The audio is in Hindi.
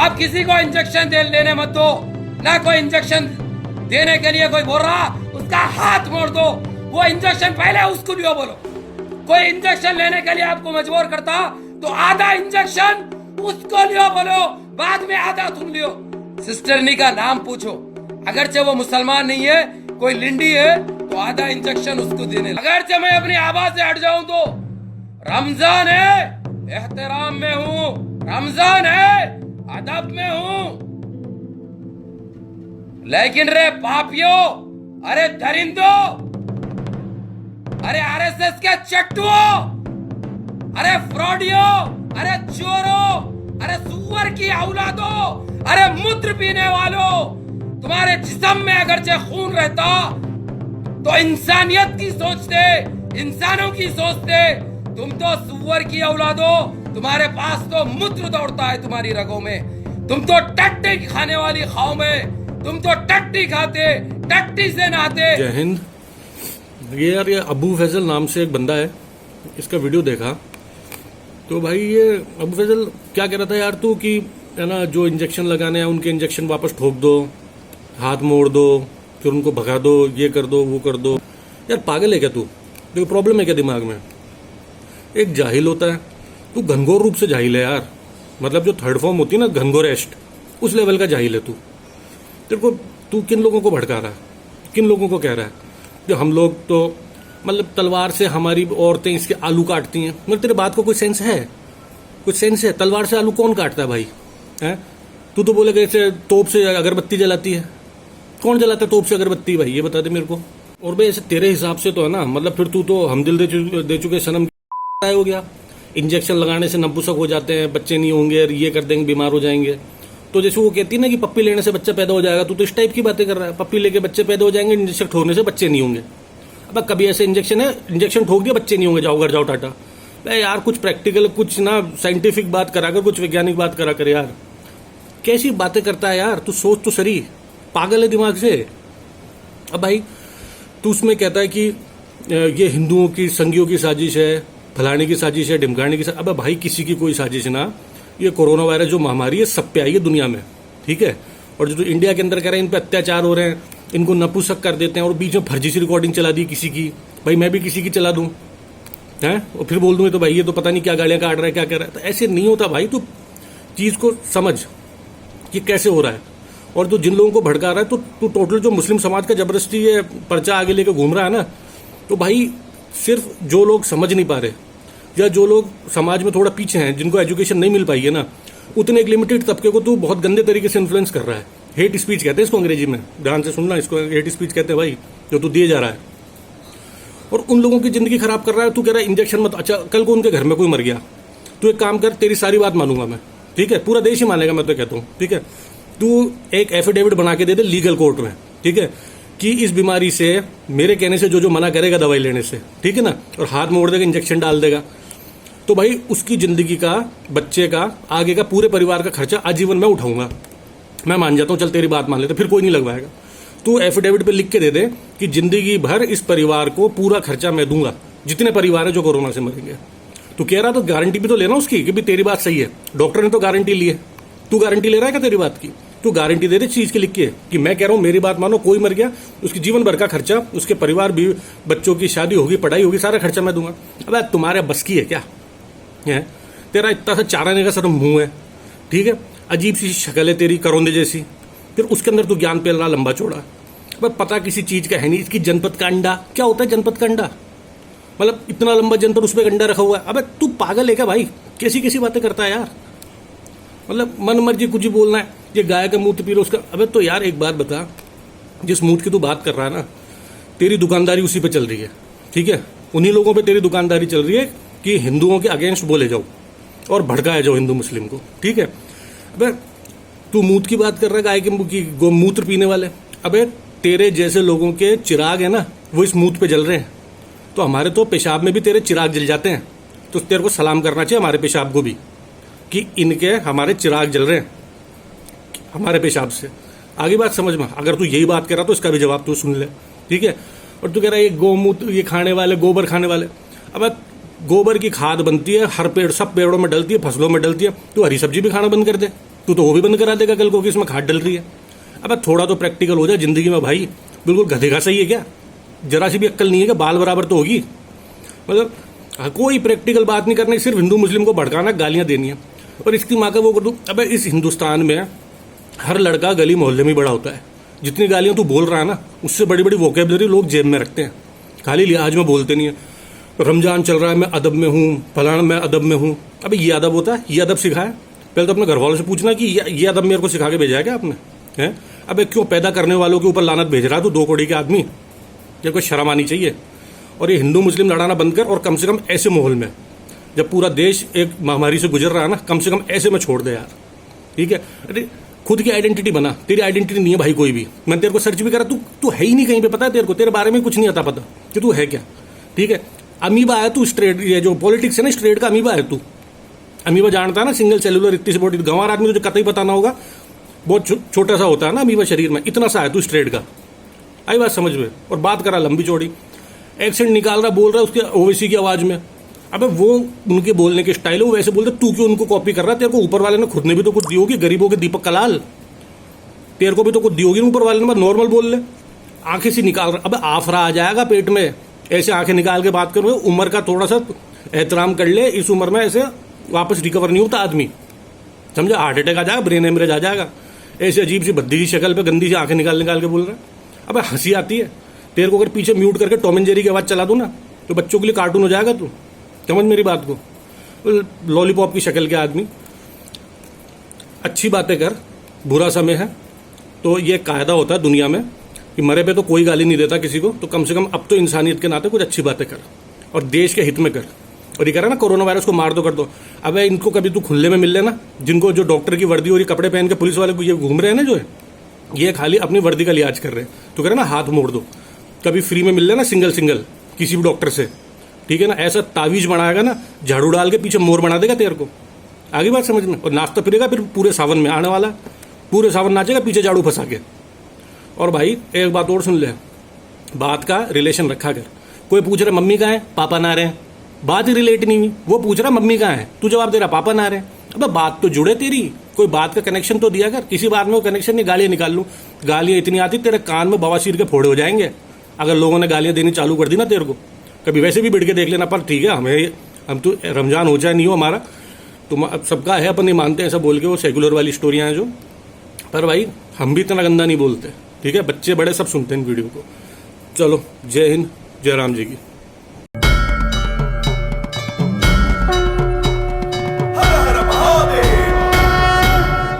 आप किसी को इंजेक्शन लेने मत दो, ना कोई इंजेक्शन देने के लिए कोई बोल रहा उसका हाथ मोड़ दो, वो इंजेक्शन पहले उसको लियो बोलो। कोई इंजेक्शन लेने के लिए आपको मजबूर करता तो आधा इंजेक्शन उसको लियो बोलो, बाद में आधा तुम लियो। सिस्टरनी का नाम पूछो, अगरचे वो मुसलमान नहीं है, कोई लिंडी है, तो आधा इंजेक्शन उसको देने। अगरचे मैं अपनी आवाज से हट जाऊं तो रमजान है, एहतराम में हूं, रमजान है, अदब में हूं। लेकिन रे पापियों, अरे दरिंदो, अरे आरएसएस के चट्टुओं, अरे फ्रॉडियो, अरे चोरों, अरे सुअर की औलादों, अरे मूत्र पीने वालों, तुम्हारे जिस्म में अगरचे खून रहता तो इंसानियत की सोचते, इंसानों की सोचते। तुम तो सुअर की औलादो, तुम्हारे पास तो मूत्र दौड़ता है तुम्हारी रगों में, तुम तो टट्टी खाने वाली खाओ में, तुम तो टट्टी खाते, टट्टी से नहाते। जय हिंद। ये यार, ये अबू फैजल नाम से एक बंदा है, इसका वीडियो देखा तो भाई ये अबू फैजल क्या कह रहा था यार, तू कि है ना, जो इंजेक्शन लगाने हैं उनके इंजेक्शन वापस ठोक दो, हाथ मोड़ दो, फिर उनको भगा दो, ये कर दो, वो कर दो। यार पागल है क्या तू? देखो प्रॉब्लम है क्या दिमाग में? एक जाहिल होता है, तू घनघोर रूप से जाहिल है यार। मतलब जो थर्ड फॉर्म होती है ना, घनघोरेस्ट, उस लेवल का जाहिल है तू। तेरे को, तू किन लोगों को भड़का रहा है, किन लोगों को कह रहा है जो हम लोग तो मतलब तलवार से हमारी औरतें इसके आलू काटती हैं? मतलब तेरे बात को कोई सेंस है? कुछ सेंस है? तलवार से आलू कौन काटता है भाई? है तू तो बोलेगा ऐसे तोप से अगरबत्ती जलाती है। कौन जलाता है तोप से अगरबत्ती भाई, ये बता दे मेरे को। और भाई ऐसे तेरे हिसाब से तो है ना, मतलब फिर तू तो हम दिल दे चुके सनम हो गया। इंजेक्शन लगाने से नपुंसक हो जाते हैं, बच्चे नहीं होंगे, ये कर देंगे, बीमार हो जाएंगे। तो जैसे वो कहती है ना कि पप्पी लेने से बच्चा पैदा हो जाएगा, तू तो इस टाइप की बातें कर रहा है। पप्पी लेके बच्चे पैदा हो जाएंगे, इंजेक्शन ठोकने से बच्चे नहीं होंगे। अब कभी ऐसे इंजेक्शन है, इंजेक्शन ठोक दिया बच्चे नहीं होंगे, जाओ घर जाओ टाटा। यार कुछ प्रैक्टिकल, कुछ ना साइंटिफिक बात करा कर, कुछ वैज्ञानिक बात करा कर यार। कैसी बातें करता है यार, तू सोच तो सही, पागल है दिमाग से। अब भाई तू उसमें कहता है कि ये हिंदुओं की, संघियों की साजिश है, फलाने की साजिश है, ढिमकाने की साजिश। अब भाई किसी की कोई साजिश ना, ये कोरोना वायरस जो महामारी है सब पे आई है दुनिया में, ठीक है। और जो इंडिया के अंदर कह रहे हैं इन पे अत्याचार हो रहे हैं, इनको नपुंसक कर देते हैं, और बीच में फर्जी सी रिकॉर्डिंग चला दी किसी की। भाई मैं भी किसी की चला दूं है, और फिर बोल दूं तो भाई ये तो पता नहीं क्या गालियां काट रहा है, क्या कर रहा है। तो ऐसे नहीं होता भाई, तू चीज को समझ कि कैसे हो रहा है। और तो जिन लोगों को भड़का रहा है, तो तू टोटल जो मुस्लिम समाज का जबरदस्ती ये पर्चा आगे लेके घूम रहा है ना, तो भाई सिर्फ जो लोग समझ नहीं पा रहे, या जो लोग समाज में थोड़ा पीछे हैं, जिनको एजुकेशन नहीं मिल पाई है ना, उतने एक लिमिटेड तबके को तू बहुत गंदे तरीके से इन्फ्लुएंस कर रहा है। हेट स्पीच कहते हैं इसको अंग्रेजी में, ध्यान से सुनना, इसको हेट स्पीच कहते हैं भाई, जो तू दिए जा रहा है। और उन लोगों की जिंदगी खराब कर रहा है। तू कह रहा है इंजेक्शन मत, अच्छा कल को उनके घर में कोई मर गया, तू एक काम कर, तेरी सारी बात मानूंगा मैं, ठीक है, पूरा देश ही मानेगा, मैं तो कहता हूँ, ठीक है। तू एक एफिडेविट बना के दे दे लीगल कोर्ट में, ठीक है, कि इस बीमारी से मेरे कहने से जो जो मना करेगा दवाई लेने से, ठीक है ना, और हाथ मोड़ देगा, इंजेक्शन डाल देगा, तो भाई उसकी जिंदगी का, बच्चे का, आगे का, पूरे परिवार का खर्चा आजीवन मैं उठाऊंगा। मैं मान जाता हूं, चल तेरी बात मान लेते, फिर कोई नहीं लगवाएगा। तू एफिडेविट पे लिख के दे दे कि जिंदगी भर इस परिवार को पूरा खर्चा मैं दूंगा, जितने परिवार है जो कोरोना से मरेंगे। तू कह रहा तो गारंटी भी तो लेना उसकी कि भी तेरी बात सही है। डॉक्टर ने तो गारंटी ली है, तू गारंटी ले रहा है क्या तेरी बात की? तू गारंटी दे दे चीज की लिख के कि मैं कह रहा हूं मेरी बात मानो, कोई मर गया उसकी जीवन भर का खर्चा, उसके परिवार भी, बच्चों की शादी होगी, पढ़ाई होगी, सारा खर्चा मैं दूंगा। अब तुम्हारे बस की है क्या है? तेरा इतना सा चाराने का सर मुंह है, ठीक है, अजीब सी शक्ल है तेरी, करौंदे जैसी, फिर उसके अंदर तू ज्ञान पेल रहा लंबा चौड़ा। अब पता किसी चीज का है नहीं। इसकी जनपद का अंडा क्या होता है? जनपद का अंडा मतलब इतना लंबा जनपद, उसमें अंडा रखा हुआ है। अबे तू पागल है क्या भाई? कैसी कैसी बातें करता है यार, मतलब मन मर्जी कुछ ही बोलना है। ये गाय का मूत्र पी लो उसका। अबे तो यार एक बात बता, जिस मूत्र की तू बात कर रहा है ना, तेरी दुकानदारी उसी पे चल रही है, ठीक है, उन्हीं लोगों पे तेरी दुकानदारी चल रही है कि हिंदुओं के अगेंस्ट बोले जाओ और भड़काया जाओ हिंदू मुस्लिम को, ठीक है। अबे तू मूत्र की बात कर रहा है, गाय के गोमूत्र पीने वाले। अबे तेरे जैसे लोगों के चिराग है ना, वो इस मूत्र पे जल रहे हैं, तो हमारे तो पेशाब में भी तेरे चिराग जल जाते हैं। तो तेरे को सलाम करना चाहिए हमारे पेशाब को भी कि इनके हमारे चिराग जल रहे हैं हमारे पेशाब से। आगे बात समझ में। अगर तू यही बात कर रहा तो इसका भी जवाब तू सुन ले, ठीक है। और तू कह रहा है ये गोमूत्र, ये खाने वाले, गोबर खाने वाले। अब गोबर की खाद बनती है हर पेड़, सब पेड़ों में डलती है, फसलों में डलती है। तू हरी सब्जी भी खाना बंद कर दे, तू तो वो भी बंद करा देगा कल को कि इसमें खाद डल रही है। अब थोड़ा तो प्रैक्टिकल हो जाए जिंदगी में भाई। बिल्कुल गधे का सही है क्या? जरा सी भी अक्ल नहीं है कि बाल बराबर तो होगी। मतलब कोई प्रैक्टिकल बात नहीं करनी, सिर्फ हिंदू मुस्लिम को भड़काना, गालियां देनी है। और इसकी माँ का वो कर दूँ। अब इस हिंदुस्तान में हर लड़का गली मोहल्ले में बड़ा होता है। जितनी गालियां तू बोल रहा है ना, उससे बड़ी बड़ी वोकेबलरी लोग जेब में रखते हैं, खाली लिहाज में बोलते नहीं है। रमजान चल रहा है, मैं अदब में हूँ, फलाना मैं अदब में हूँ। अबे ये अदब होता है? ये अदब सिखाया? पहले तो अपने घर वालों से पूछना कि ये अदब मेरे को सिखा के भेजा है क्या आपने? हैं? अबे क्यों पैदा करने वालों के ऊपर लानत भेज रहा है तू, 2 कौड़ी के आदमी? ये कोई शर्म आनी चाहिए। और ये हिंदू मुस्लिम लड़ाना बंद कर, और कम से कम ऐसे माहौल में, जब पूरा देश एक महामारी से गुजर रहा है ना, कम से कम ऐसे में छोड़ दे यार, ठीक है? अरे खुद की आइडेंटिटी बना। तेरी आइडेंटिटी नहीं है भाई कोई भी। मैंने तेरे को सर्च भी करा, तू है ही नहीं कहीं पे, पता है तेरे को? तेरे बारे में कुछ नहीं आता पता कि तू है क्या, ठीक है? अमीबा है तू, स्ट्रेट, ये जो पॉलिटिक्स है ना, स्ट्रेट का अमीबा है तू। अमीबा जानता है ना, सिंगल सेलुलर, इतनी सी बॉडी। गंवार आदमी तुझे कतई पता ना होगा, बहुत छोटा सा होता है ना अमीबा शरीर में, इतना सा है तू स्ट्रेट का। आई बात समझ में? और बात करा लंबी चौड़ी, एक्सेंट निकाल रहा, बोल रहा है उसके ओवैसी की आवाज में। अबे वो उनके बोलने के स्टाइल है, वो वैसे बोलते, तू क्यों उनको कॉपी कर रहा है? तेरे को ऊपर वाले ने खुद ने भी तो कुछ दी होगी, गरीबों के दीपक कलाल, तेरे को भी तो कुछ दी होगी ऊपर वाले ने। नॉर्मल बोल ले, आंखें से निकाल रहा। अबे आफरा आ जाएगा पेट में, ऐसे आंखें निकाल के बात करोगे। उम्र का थोड़ा सा एहतराम कर ले, इस उम्र में ऐसे वापस रिकवर नहीं होता आदमी, समझा? हार्ट अटैक आ जाएगा, ब्रेन हेमरेज आ जाएगा। ऐसे अजीब सी भद्दी सी शक्ल पे गंदी सी आंखें निकाल के बोल रहा है। अबे हंसी आती है तेरे को? अगर पीछे म्यूट करके टॉम एंड जेरी की आवाज चला दूं ना, तो बच्चों के लिए कार्टून हो जाएगा तू। समझ मेरी बात को? लॉलीपॉप की शक्ल के आदमी। अच्छी बातें कर, बुरा समय है तो ये कायदा होता है दुनिया में कि मरे पे तो कोई गाली नहीं देता किसी को, तो कम से कम अब तो इंसानियत के नाते कुछ अच्छी बातें कर और देश के हित में कर। और ये कह रहा ना कोरोना वायरस को मार दो, कर दो। अब इनको कभी तू खुले में मिल लेना, जिनको जो डॉक्टर की वर्दी और ये कपड़े पहन के पुलिस वाले को ये घूम रहे हैं ना, जो है ये खाली अपनी वर्दी का लिहाज कर रहे हैं, तो कह रहे ना हाथ मोड़ दो। कभी फ्री में मिल लेना सिंगल किसी भी डॉक्टर से, ठीक है ना? ऐसा तावीज बनाएगा ना, झाड़ू डाल के पीछे मोर बना देगा तेरे को। आगे बात समझ में? और नाचता फिरेगा फिर पूरे सावन में आने वाला, पूरे सावन नाचेगा पीछे झाड़ू फंसा के। और भाई एक बात और सुन ले, बात का रिलेशन रखा कर। कोई पूछ रहा मम्मी कहाँ है, पापा ना रहे, बात ही रिलेट नहीं हुई। वो पूछ रहा मम्मी कहाँ है, तू जवाब दे रहा पापा ना रहे। अब बात तो जुड़े तेरी, कोई बात का कनेक्शन तो दिया कर। किसी बात में वो कनेक्शन नहीं, गालियां निकाल लूं। गालियां इतनी आती तेरे कान में बवासीर के फोड़े हो जाएंगे अगर लोगों ने गालियां देनी चालू कर दी ना तेरे को। कभी वैसे भी बिड़ के देख लेना। पर ठीक है, हम तो रमजान हो चाहे नहीं हो हमारा, तो सबका है, अपन नहीं मानते ऐसा बोल के, वो सेकुलर वाली स्टोरियां हैं जो। पर भाई हम भी इतना गंदा नहीं बोलते, ठीक है? बच्चे बड़े सब सुनते हैं वीडियो को। चलो, जय हिंद, जय राम जी की।